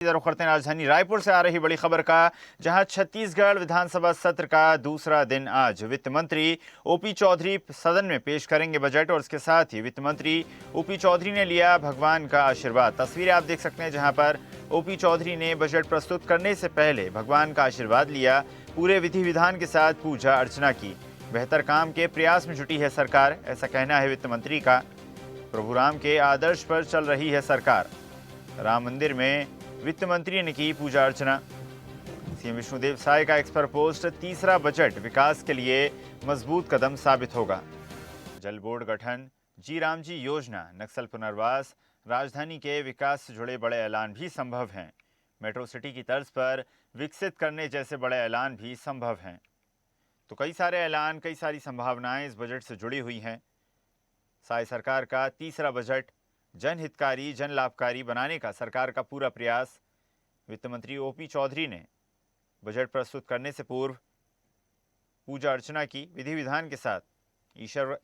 रुख करते हैं राजधानी रायपुर से आ रही बड़ी खबर का, जहां छत्तीसगढ़ विधानसभा सत्र का दूसरा दिन आज वित्त मंत्री ओपी चौधरी सदन में पेश करेंगे बजट। और इसके साथ ही वित्त मंत्री ओपी चौधरी ने लिया भगवान का आशीर्वाद। तस्वीरें आप देख सकते हैं जहां पर ओपी चौधरी ने बजट प्रस्तुत करने से पहले भगवान का आशीर्वाद लिया, पूरे विधि विधान के साथ पूजा अर्चना की। बेहतर काम के प्रयास में जुटी है सरकार, ऐसा कहना है वित्त मंत्री का। प्रभु राम के आदर्श पर चल रही है सरकार। राम मंदिर में वित्त मंत्री ने की पूजा अर्चना। सीएम विष्णुदेव साय का एक्स पर पोस्ट, तीसरा बजट विकास के लिए मजबूत कदम साबित होगा। जल बोर्ड गठन, जी राम जी योजना, नक्सल पुनर्वास, राजधानी के विकास से जुड़े बड़े ऐलान भी संभव हैं। मेट्रो सिटी की तर्ज पर विकसित करने जैसे बड़े ऐलान भी संभव हैं। तो कई सारे ऐलान, कई सारी संभावनाएं इस बजट से जुड़ी हुई हैं। साय सरकार का तीसरा बजट जनहितकारी, जन लाभकारी बनाने का सरकार का पूरा प्रयास। वित्त मंत्री ओपी चौधरी ने बजट प्रस्तुत करने से पूर्व पूजा अर्चना की, विधि विधान के साथ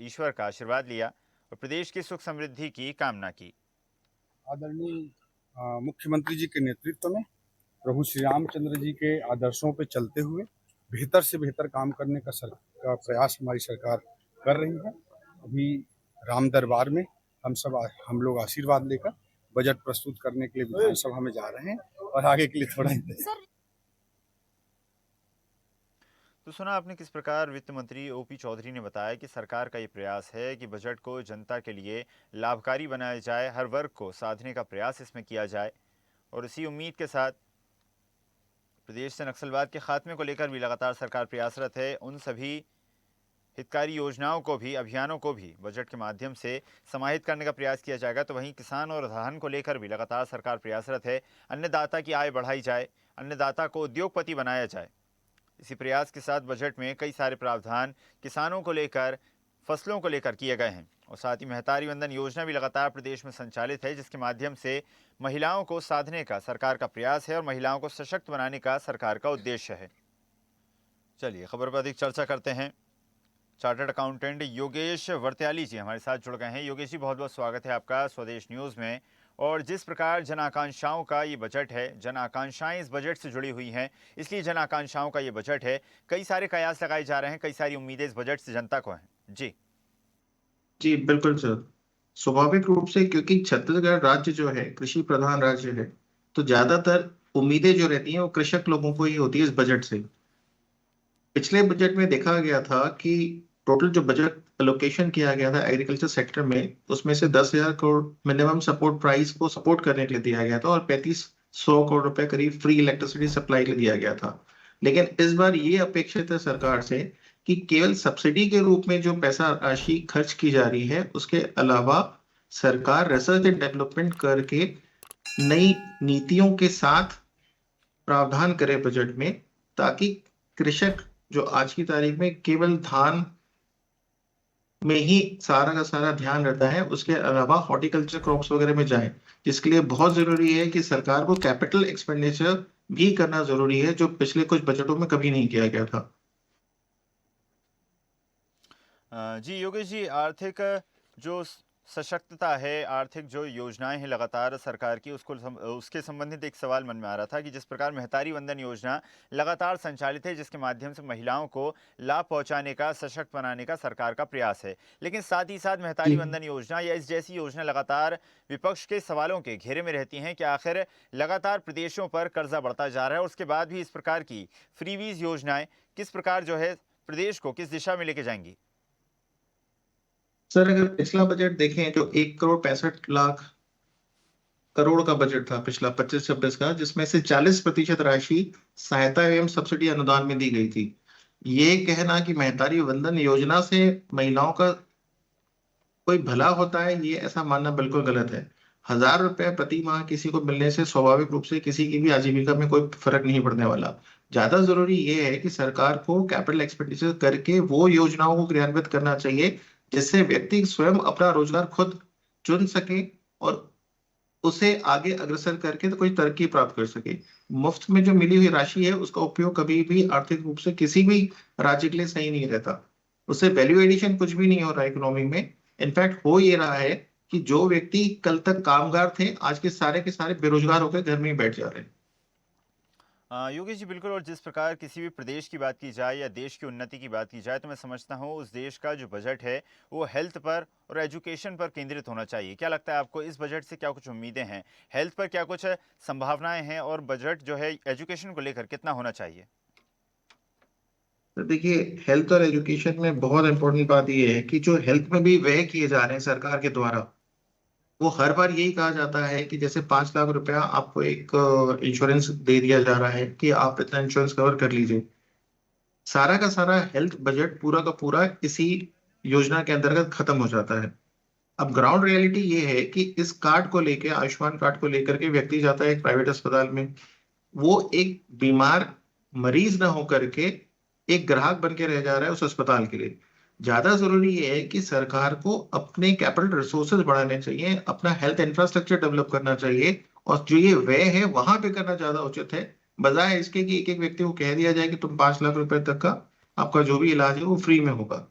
ईश्वर का आशीर्वाद लिया और प्रदेश की सुख समृद्धि की कामना की। आदरणीय मुख्यमंत्री जी के नेतृत्व में प्रभु श्री रामचंद्र जी के आदर्शों पर चलते हुए बेहतर से बेहतर काम करने का प्रयास हमारी सरकार कर रही है। अभी राम दरबार में हम लोग आशीर्वाद लेकर बजट प्रस्तुत करने के लिए विधानसभा में जा रहे हैं और आगे के लिए थोड़ा तो सुना आपने किस प्रकार वित्त मंत्री ओपी चौधरी ने बताया कि सरकार का ये प्रयास है कि बजट को जनता के लिए लाभकारी बनाया जाए, हर वर्ग को साधने का प्रयास इसमें किया जाए। और इसी उम्मीद के साथ प्रदेश से नक्सलवाद के खात्मे को लेकर भी लगातार सरकार प्रयासरत है। उन सभी हितकारी योजनाओं को भी, अभियानों को भी बजट के माध्यम से समाहित करने का प्रयास किया जाएगा। तो वहीं किसान और धान को लेकर भी लगातार सरकार प्रयासरत है। अन्नदाता की आय बढ़ाई जाए, अन्नदाता को उद्योगपति बनाया जाए। इसी प्रयास के साथ बजट में कई सारे प्रावधान किसानों को लेकर, फसलों को लेकर किए गए हैं। और साथ ही महतारी वंदन योजना भी लगातार प्रदेश में संचालित है, जिसके माध्यम से महिलाओं को साधने का सरकार का प्रयास है और महिलाओं को सशक्त बनाने का सरकार का उद्देश्य है। चलिए खबर पर अधिक चर्चा करते हैं। चार्टर्ड अकाउंटेंट योगेश वर्त्याली जी हमारे साथ जुड़ गए हैं। योगेश जी, बहुत बहुत स्वागत है आपका स्वदेश न्यूज़ में। और जिस प्रकार जन आकांक्षाओं का ये बजट है, जन आकांक्षाएं इस बजट से जुड़ी हुई हैं, इसलिए जन आकांक्षाओं का ये बजट है। कई सारे कयास लगाए जा रहे हैं, कई सारी उम्मीदें इस बजट से जनता को हैं। जी जी बिल्कुल सर। स्वाभाविक रूप से क्योंकि छत्तीसगढ़ राज्य जो है कृषि प्रधान राज्य है, तो ज्यादातर उम्मीदें जो रहती हैं वो कृषक लोगों को ही होती है इस बजट से। पिछले बजट में देखा गया था कि टोटल जो बजट एलोकेशन किया गया था एग्रीकल्चर सेक्टर में, उसमें से 10,000 करोड़ मिनिमम सपोर्ट प्राइस को सपोर्ट करने के लिए दिया गया था और 3500 करोड़ रुपए करीब फ्री इलेक्ट्रिसिटी सप्लाई के लिए दिया गया था। लेकिन इस बार ये अपेक्षित है सरकार से कि केवल सब्सिडी के रूप में जो पैसा राशि खर्च की जा रही है, उसके अलावा सरकार रिसर्च एंड डेवलपमेंट करके नई नीतियों के साथ प्रावधान करे बजट में, ताकि कृषक जो आज की तारीख में केवल धान में ही सारा का सारा ध्यान रहता है, उसके अलावा हॉर्टिकल्चर क्रॉप्स वगैरह में जाए, जिसके लिए बहुत जरूरी है कि सरकार को कैपिटल एक्सपेंडिचर भी करना जरूरी है, जो पिछले कुछ बजटों में कभी नहीं किया गया था। जी योगेश जी, आर्थिक जो सशक्तता है, आर्थिक जो योजनाएं हैं लगातार सरकार की, उसके संबंधित एक सवाल मन में आ रहा था कि जिस प्रकार महतारी वंदन योजना लगातार संचालित है, जिसके माध्यम से महिलाओं को लाभ पहुंचाने का, सशक्त बनाने का सरकार का प्रयास है, लेकिन साथ ही साथ महतारी वंदन योजना या इस जैसी योजना लगातार विपक्ष के सवालों के घेरे में रहती हैं कि आखिर लगातार प्रदेशों पर कर्जा बढ़ता जा रहा है और उसके बाद भी इस प्रकार की फ्रीवीज योजनाएं किस प्रकार जो है प्रदेश को किस दिशा में लेके जाएंगी? सर, अगर पिछला बजट देखें जो 1,65,00,000 करोड़ का बजट था पिछला 25-26 का, जिसमें से 40% राशि सहायता एवं सब्सिडी अनुदान में दी गई थी। ये कहना कि महतारी वंदन योजना से महिलाओं का कोई भला होता है, ये ऐसा मानना बिल्कुल गलत है। 1,000 रुपए प्रति माह किसी को मिलने से स्वाभाविक रूप से किसी की भी आजीविका में कोई फर्क नहीं पड़ने वाला। ज्यादा जरूरी ये है कि सरकार को कैपिटल एक्सपेंडिचर करके वो योजनाओं को क्रियान्वित करना चाहिए, जिससे व्यक्ति स्वयं अपना रोजगार खुद चुन सके और उसे आगे अग्रसर करके तो कोई तरक्की प्राप्त कर सके। मुफ्त में जो मिली हुई राशि है, उसका उपयोग कभी भी आर्थिक रूप से किसी भी राज्य के लिए सही नहीं रहता। उससे वैल्यू एडिशन कुछ भी नहीं हो रहा है इकोनॉमी में। इनफैक्ट हो ये रहा है कि जो व्यक्ति कल तक कामगार थे आज के सारे बेरोजगार होकर घर में ही बैठ जा रहे हैं। योगेश जी बिल्कुल, और जिस प्रकार किसी भी प्रदेश की बात की जाए या देश की उन्नति की बात की जाए तो मैं समझता हूँ उस देश का जो बजट है वो हेल्थ पर और एजुकेशन पर केंद्रित होना चाहिए। क्या लगता है आपको, इस बजट से क्या कुछ उम्मीदें हैं? हेल्थ पर क्या कुछ संभावनाएं हैं और बजट जो है एजुकेशन को लेकर कितना होना चाहिए? तो देखिए, हेल्थ और एजुकेशन में बहुत इंपॉर्टेंट बात यह है कि जो हेल्थ में भी व्यय किए जा रहे हैं सरकार के द्वारा, वो हर बार यही कहा जाता है कि जैसे 5 लाख रुपया आपको एक इंश्योरेंस दे दिया जा रहा है कि आप इतना इंश्योरेंस कवर कर लीजिए। सारा का सारा हेल्थ बजट पूरा का पूरा इसी योजना के अंतर्गत खत्म हो जाता है। अब ग्राउंड रियलिटी ये है कि इस कार्ड को लेके, आयुष्मान कार्ड को लेकर के व्यक्ति जाता है एक प्राइवेट अस्पताल में, वो एक बीमार मरीज ना होकर के एक ग्राहक बन के रह जा रहा है उस अस्पताल के लिए। ज्यादा जरूरी ये है कि सरकार को अपने कैपिटल रिसोर्सेज बढ़ाने चाहिए, अपना हेल्थ इंफ्रास्ट्रक्चर डेवलप करना चाहिए, और जो ये व्यय है वहां पे करना ज्यादा उचित है, बजाय इसके कि एक एक व्यक्ति को कह दिया जाए कि तुम 5 लाख रुपए तक का आपका जो भी इलाज है वो फ्री में होगा।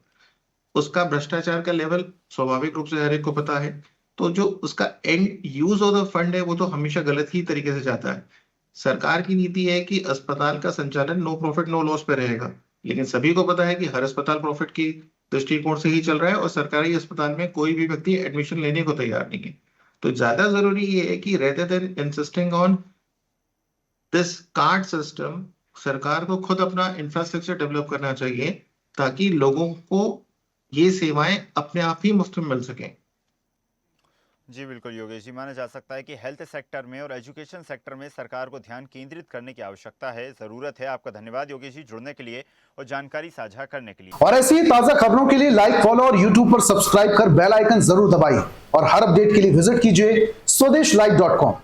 उसका भ्रष्टाचार का लेवल स्वाभाविक रूप से हर एक को पता है। तो जो उसका and use of the fund है वो तो हमेशा गलत ही तरीके से जाता है। सरकार की नीति है कि अस्पताल का संचालन नो प्रॉफिट नो लॉस पे रहेगा, लेकिन सभी को पता है कि हर अस्पताल प्रॉफिट की दृष्टिकोण से ही चल रहा है और सरकारी अस्पताल में कोई भी व्यक्ति एडमिशन लेने को तैयार नहीं है। तो ज्यादा जरूरी ये है कि rather than insisting on this card system, सरकार को खुद अपना इंफ्रास्ट्रक्चर डेवलप करना चाहिए ताकि लोगों को ये सेवाएं अपने आप ही मुफ्त में मिल सकें। जी बिल्कुल योगेश जी, माना जा सकता है कि हेल्थ सेक्टर में और एजुकेशन सेक्टर में सरकार को ध्यान केंद्रित करने की आवश्यकता है, ज़रूरत है। आपका धन्यवाद योगेश जी, जुड़ने के लिए और जानकारी साझा करने के लिए। और ऐसी ही ताज़ा खबरों के लिए लाइक, फॉलो और यूट्यूब पर सब्सक्राइब कर बेल आइकन जरूर दबाइए और हर अपडेट के लिए विजिट कीजिए स्वदेशलाइव.com।